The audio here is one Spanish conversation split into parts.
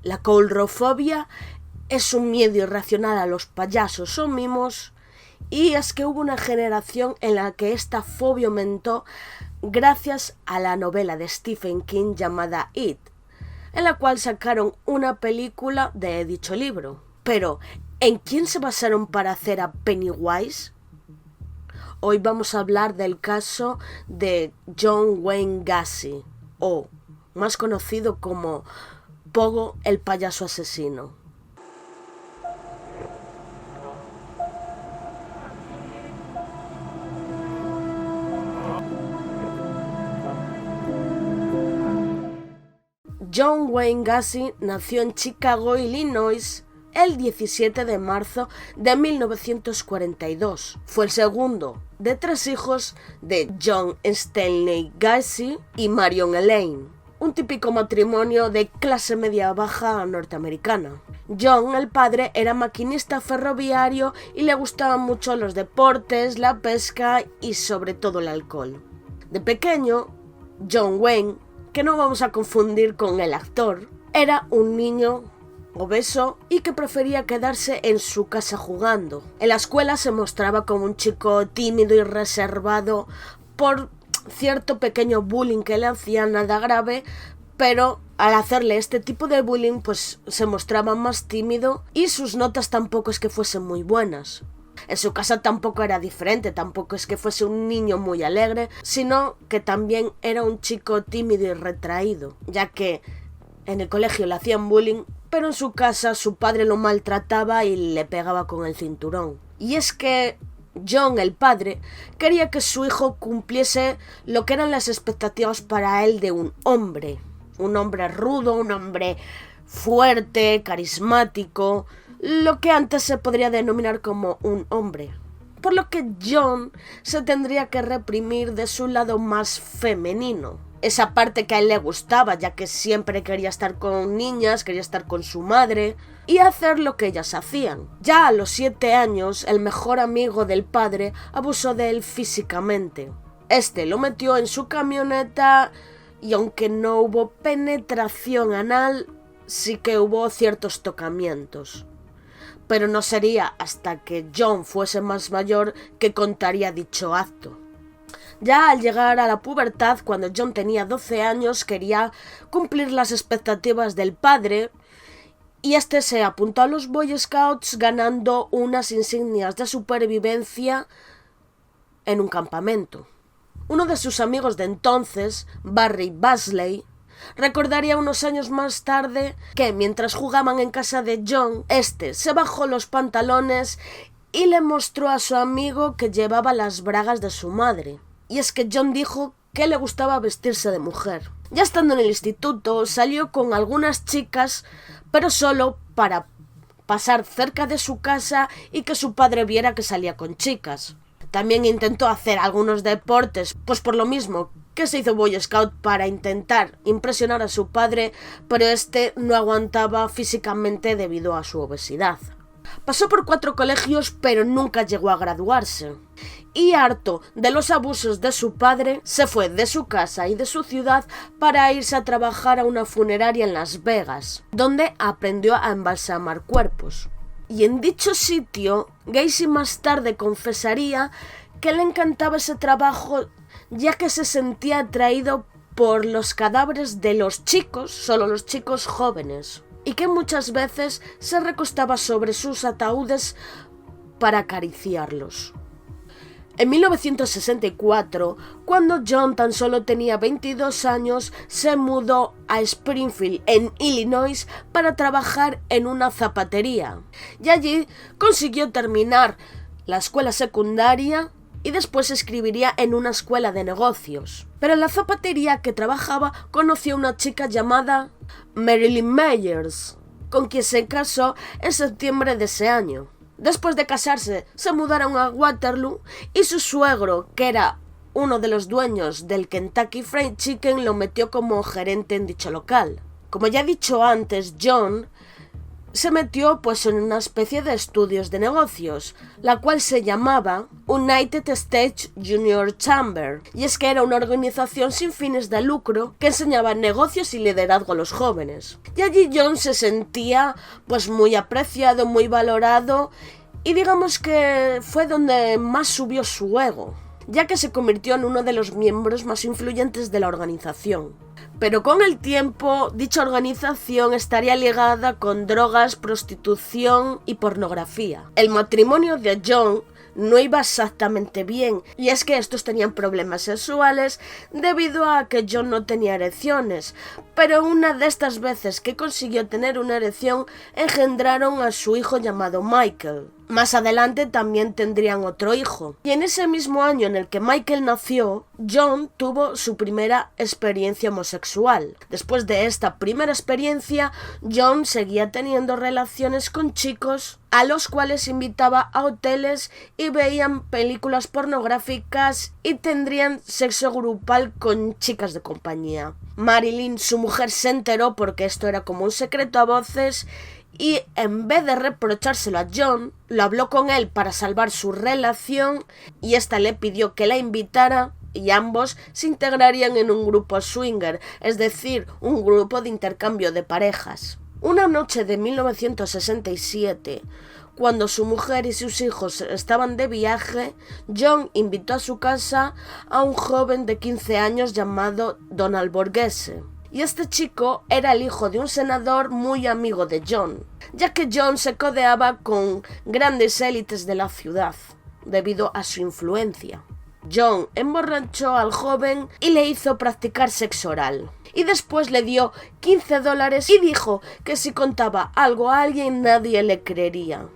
La coulrofobia es un miedo irracional a los payasos o mimos, y es que hubo una generación en la que esta fobia aumentó gracias a la novela de Stephen King llamada It, en la cual sacaron una película de dicho libro. Pero, ¿en quién se basaron para hacer a Pennywise? Hoy vamos a hablar del caso de John Wayne Gacy, o más conocido como Pogo el payaso asesino. John Wayne Gacy nació en Chicago, Illinois, el 17 de marzo de 1942. Fue el segundo de 3 hijos de John Stanley Gacy y Marion Elaine, un típico matrimonio de clase media baja norteamericana. John, el padre, era maquinista ferroviario y le gustaban mucho los deportes, la pesca y sobre todo el alcohol. De pequeño, John Wayne, que no vamos a confundir con el actor, era un niño obeso y que prefería quedarse en su casa jugando. En la escuela se mostraba como un chico tímido y reservado por cierto pequeño bullying que le hacían, nada grave, pero al hacerle este tipo de bullying pues se mostraba más tímido y sus notas tampoco es que fuesen muy buenas. En su casa tampoco era diferente, tampoco es que fuese un niño muy alegre, sino que también era un chico tímido y retraído, ya que en el colegio le hacían bullying, pero en su casa su padre lo maltrataba y le pegaba con el cinturón. Y es que John, el padre, quería que su hijo cumpliese lo que eran las expectativas para él de un hombre rudo, un hombre fuerte, carismático, lo que antes se podría denominar como un hombre. Por lo que John se tendría que reprimir de su lado más femenino, esa parte que a él le gustaba, ya que siempre quería estar con niñas, quería estar con su madre y hacer lo que ellas hacían. Ya a los 7 años, el mejor amigo del padre abusó de él físicamente. Este lo metió en su camioneta y aunque no hubo penetración anal, sí que hubo ciertos tocamientos. Pero no sería hasta que John fuese más mayor que contaría dicho acto. Ya al llegar a la pubertad, cuando John tenía 12 años, quería cumplir las expectativas del padre y este se apuntó a los Boy Scouts ganando unas insignias de supervivencia en un campamento. Uno de sus amigos de entonces, Barry Basley, recordaría unos años más tarde que mientras jugaban en casa de John, este se bajó los pantalones y le mostró a su amigo que llevaba las bragas de su madre. Y es que John dijo que le gustaba vestirse de mujer. Ya estando en el instituto, salió con algunas chicas, pero solo para pasar cerca de su casa y que su padre viera que salía con chicas. También intentó hacer algunos deportes, pues por lo mismo que se hizo Boy Scout para intentar impresionar a su padre, pero este no aguantaba físicamente debido a su obesidad. Pasó por 4 colegios, pero nunca llegó a graduarse. Y harto de los abusos de su padre, se fue de su casa y de su ciudad para irse a trabajar a una funeraria en Las Vegas, donde aprendió a embalsamar cuerpos. Y en dicho sitio, Gacy más tarde confesaría que le encantaba ese trabajo, ya que se sentía atraído por los cadáveres de los chicos, solo los chicos jóvenes, y que muchas veces se recostaba sobre sus ataúdes para acariciarlos. En 1964, cuando John tan solo tenía 22 años, se mudó a Springfield, en Illinois, para trabajar en una zapatería. Y allí consiguió terminar la escuela secundaria y después escribiría en una escuela de negocios. Pero en la zapatería que trabajaba conoció a una chica llamada Marilyn Myers, con quien se casó en septiembre de ese año. Después de casarse, se mudaron a Waterloo y su suegro, que era uno de los dueños del Kentucky Fried Chicken, lo metió como gerente en dicho local. Como ya he dicho antes, John se metió pues en una especie de estudios de negocios, la cual se llamaba United States Junior Chamber, y es que era una organización sin fines de lucro que enseñaba negocios y liderazgo a los jóvenes. Y allí John se sentía pues muy apreciado, muy valorado, y digamos que fue donde más subió su ego, ya que se convirtió en uno de los miembros más influyentes de la organización. Pero con el tiempo, dicha organización estaría ligada con drogas, prostitución y pornografía. El matrimonio de John no iba exactamente bien, y es que estos tenían problemas sexuales debido a que John no tenía erecciones, pero una de estas veces que consiguió tener una erección engendraron a su hijo llamado Michael. Más adelante también tendrían otro hijo, y en ese mismo año en el que Michael nació, John tuvo su primera experiencia homosexual. Después de esta primera experiencia, John seguía teniendo relaciones con chicos a los cuales invitaba a hoteles y veían películas pornográficas y tendrían sexo grupal con chicas de compañía. Marilyn, su mujer, se enteró porque esto era como un secreto a voces, y en vez de reprochárselo a John, lo habló con él para salvar su relación, y ésta le pidió que la invitara y ambos se integrarían en un grupo swinger, es decir, un grupo de intercambio de parejas. Una noche de 1967, cuando su mujer y sus hijos estaban de viaje, John invitó a su casa a un joven de 15 años llamado Donald Borghese. Y este chico era el hijo de un senador muy amigo de John, ya que John se codeaba con grandes élites de la ciudad, debido a su influencia. John emborrachó al joven y le hizo practicar sexo oral. Y después le dio $15 y dijo que si contaba algo a alguien nadie le creería,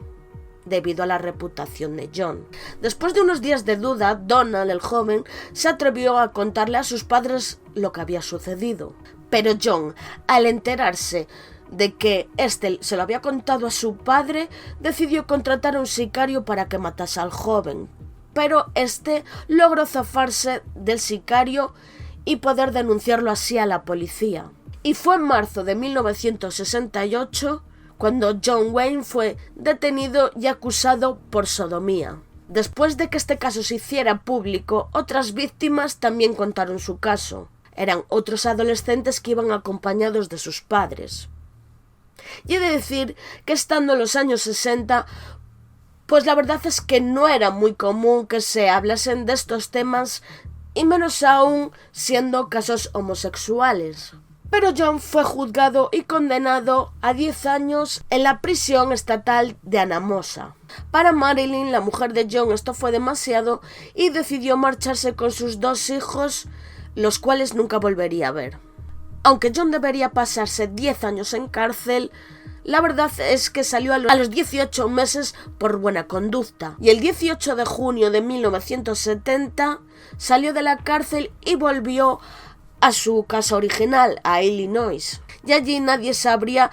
debido a la reputación de John. Después de unos días de duda, Donald, el joven, se atrevió a contarle a sus padres lo que había sucedido. Pero John, al enterarse de que éste se lo había contado a su padre, decidió contratar a un sicario para que matase al joven. Pero éste logró zafarse del sicario y poder denunciarlo así a la policía. Y fue en marzo de 1968 cuando John Wayne fue detenido y acusado por sodomía. Después de que este caso se hiciera público, otras víctimas también contaron su caso. Eran otros adolescentes que iban acompañados de sus padres. Y he de decir que estando en los años 60, pues la verdad es que no era muy común que se hablasen de estos temas, y menos aún siendo casos homosexuales. Pero John fue juzgado y condenado a 10 años en la prisión estatal de Anamosa. Para Marilyn, la mujer de John, esto fue demasiado y decidió marcharse con sus 2 hijos, los cuales nunca volvería a ver. Aunque John debería pasarse 10 años en cárcel, la verdad es que salió a los 18 meses por buena conducta, y el 18 de junio de 1970 salió de la cárcel y volvió a su casa original, a Illinois, y allí nadie sabría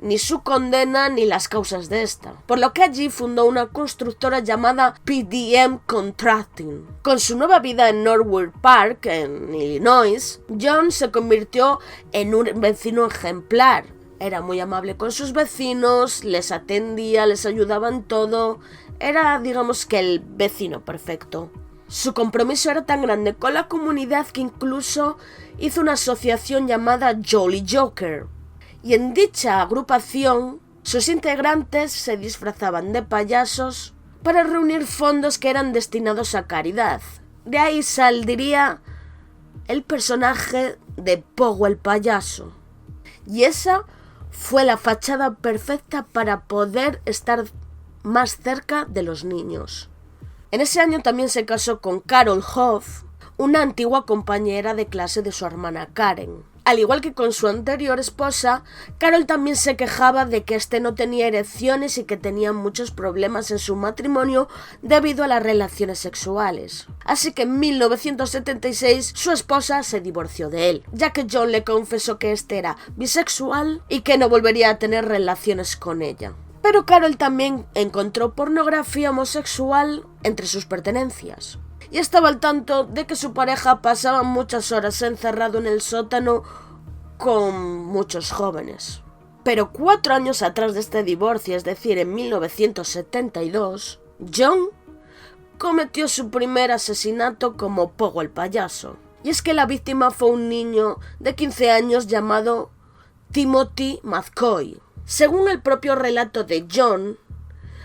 ni su condena ni las causas de esta, por lo que allí fundó una constructora llamada PDM Contracting. Con su nueva vida en Norwood Park, en Illinois, John se convirtió en un vecino ejemplar. Era muy amable con sus vecinos, les atendía, les ayudaba en todo. Era, digamos, que el vecino perfecto. Su compromiso era tan grande con la comunidad que incluso hizo una asociación llamada Jolly Joker. Y en dicha agrupación, sus integrantes se disfrazaban de payasos para reunir fondos que eran destinados a caridad. De ahí saldría el personaje de Pogo el payaso. Y esa fue la fachada perfecta para poder estar más cerca de los niños. En ese año también se casó con Carol Hoff, una antigua compañera de clase de su hermana Karen. Al igual que con su anterior esposa, Carol también se quejaba de que éste no tenía erecciones y que tenía muchos problemas en su matrimonio debido a las relaciones sexuales. Así que en 1976 su esposa se divorció de él, ya que John le confesó que éste era bisexual y que no volvería a tener relaciones con ella. Pero Carol también encontró pornografía homosexual entre sus pertenencias. Y estaba al tanto de que su pareja pasaba muchas horas encerrado en el sótano con muchos jóvenes. Pero 4 años atrás de este divorcio, es decir, en 1972, John cometió su primer asesinato como Pogo el payaso. Y es que la víctima fue un niño de 15 años llamado Timothy McCoy. Según el propio relato de John,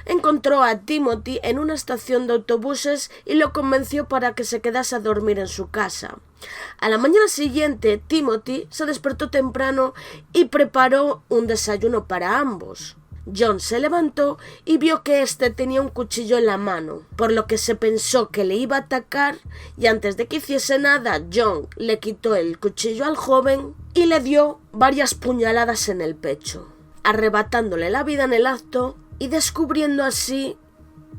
encontró a Timothy en una estación de autobuses y lo convenció para que se quedase a dormir en su casa. A la mañana siguiente, Timothy se despertó temprano y preparó un desayuno para ambos. John se levantó y vio que éste tenía un cuchillo en la mano, por lo que se pensó que le iba a atacar, y antes de que hiciese nada, John le quitó el cuchillo al joven y le dio varias puñaladas en el pecho, arrebatándole la vida en el acto y descubriendo así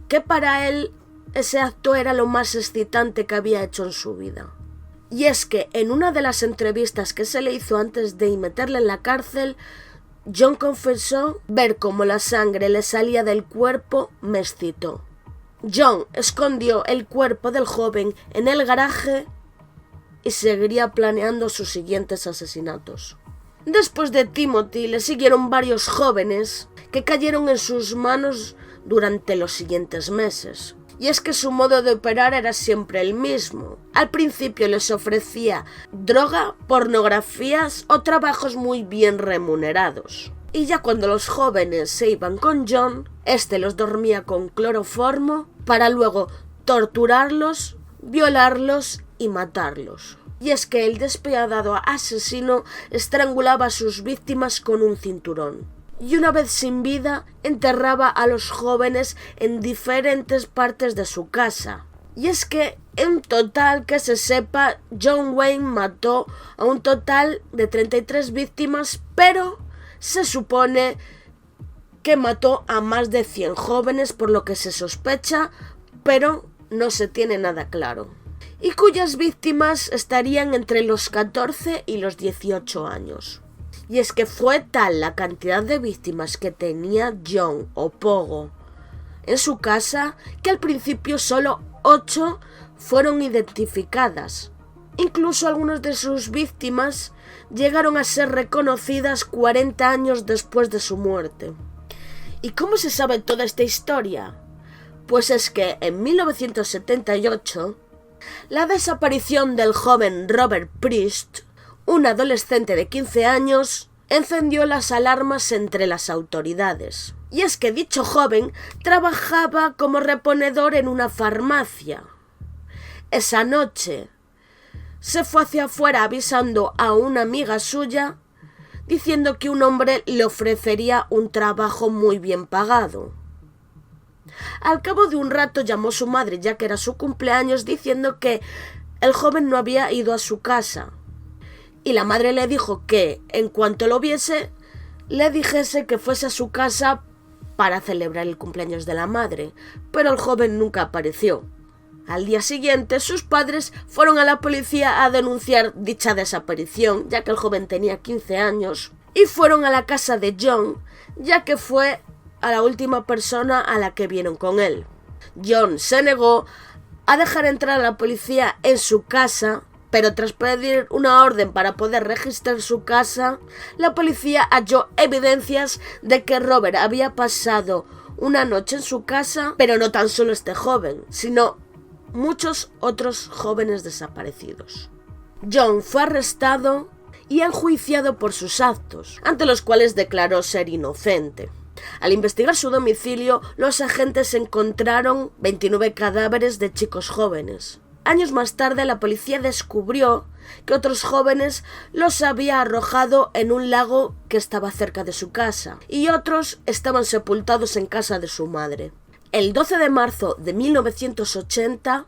que para él ese acto era lo más excitante que había hecho en su vida. Y es que en una de las entrevistas que se le hizo antes de meterle en la cárcel, John confesó ver cómo la sangre le salía del cuerpo me excitó. John escondió el cuerpo del joven en el garaje y seguiría planeando sus siguientes asesinatos. Después de Timothy le siguieron varios jóvenes que cayeron en sus manos durante los siguientes meses. Y es que su modo de operar era siempre el mismo. Al principio les ofrecía droga, pornografías o trabajos muy bien remunerados. Y ya cuando los jóvenes se iban con John, este los dormía con cloroformo para luego torturarlos, violarlos y matarlos. Y es que el despiadado asesino estrangulaba a sus víctimas con un cinturón. Y una vez sin vida, enterraba a los jóvenes en diferentes partes de su casa. Y es que, en total, que se sepa, John Wayne mató a un total de 33 víctimas, pero se supone que mató a más de 100 jóvenes, por lo que se sospecha, pero no se tiene nada claro. Y cuyas víctimas estarían entre los 14 y los 18 años. Y es que fue tal la cantidad de víctimas que tenía John o Pogo en su casa que al principio solo 8 fueron identificadas. Incluso algunas de sus víctimas llegaron a ser reconocidas 40 años después de su muerte. ¿Y cómo se sabe toda esta historia? Pues es que en 1978, la desaparición del joven Robert Priest, un adolescente de 15 años, encendió las alarmas entre las autoridades. Y es que dicho joven trabajaba como reponedor en una farmacia. Esa noche se fue hacia afuera avisando a una amiga suya, diciendo que un hombre le ofrecería un trabajo muy bien pagado. Al cabo de un rato llamó su madre, ya que era su cumpleaños, diciendo que el joven no había ido a su casa. Y la madre le dijo que, en cuanto lo viese, le dijese que fuese a su casa para celebrar el cumpleaños de la madre, pero el joven nunca apareció. Al día siguiente, sus padres fueron a la policía a denunciar dicha desaparición, ya que el joven tenía 15 años, y fueron a la casa de John, ya que fue a la última persona a la que vieron con él. John se negó a dejar entrar a la policía en su casa, pero tras pedir una orden para poder registrar su casa, la policía halló evidencias de que Robert había pasado una noche en su casa, pero no tan solo este joven, sino muchos otros jóvenes desaparecidos. John fue arrestado y enjuiciado por sus actos, ante los cuales declaró ser inocente. Al investigar su domicilio, los agentes encontraron 29 cadáveres de chicos jóvenes. Años más tarde, la policía descubrió que otros jóvenes los había arrojado en un lago que estaba cerca de su casa, y otros estaban sepultados en casa de su madre. El 12 de marzo de 1980,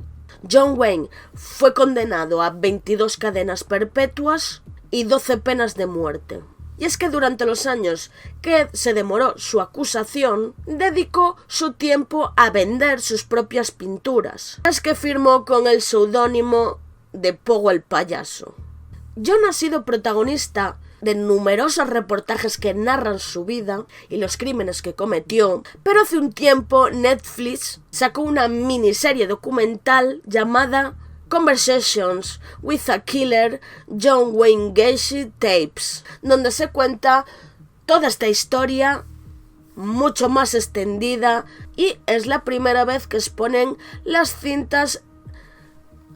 John Wayne fue condenado a 22 cadenas perpetuas y 12 penas de muerte. Y es que durante los años que se demoró su acusación, dedicó su tiempo a vender sus propias pinturas, las que firmó con el seudónimo de Pogo el payaso. John ha sido protagonista de numerosos reportajes que narran su vida y los crímenes que cometió, pero hace un tiempo Netflix sacó una miniserie documental llamada Conversations with a Killer, John Wayne Gacy Tapes, donde se cuenta toda esta historia mucho más extendida, y es la primera vez que exponen las cintas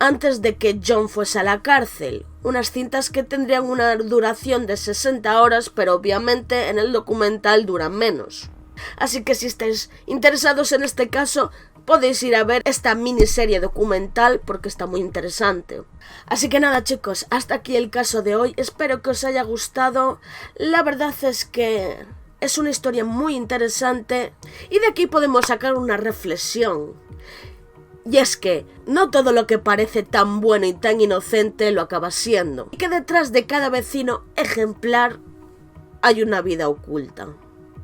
antes de que John fuese a la cárcel. Unas cintas que tendrían una duración de 60 horas, pero obviamente en el documental duran menos. Así que si estáis interesados en este caso, podéis ir a ver esta miniserie documental porque está muy interesante. Así que nada, chicos, hasta aquí el caso de hoy. Espero que os haya gustado. La verdad es que es una historia muy interesante y de aquí podemos sacar una reflexión. Y es que no todo lo que parece tan bueno y tan inocente lo acaba siendo. Y que detrás de cada vecino ejemplar hay una vida oculta.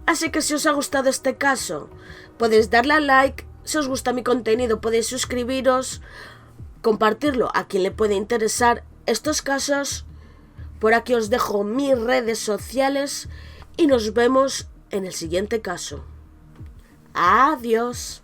Así que si os ha gustado este caso, podéis darle a like. Si os gusta mi contenido, podéis suscribiros, compartirlo a quien le puede interesar estos casos. Por aquí os dejo mis redes sociales y nos vemos en el siguiente caso. Adiós.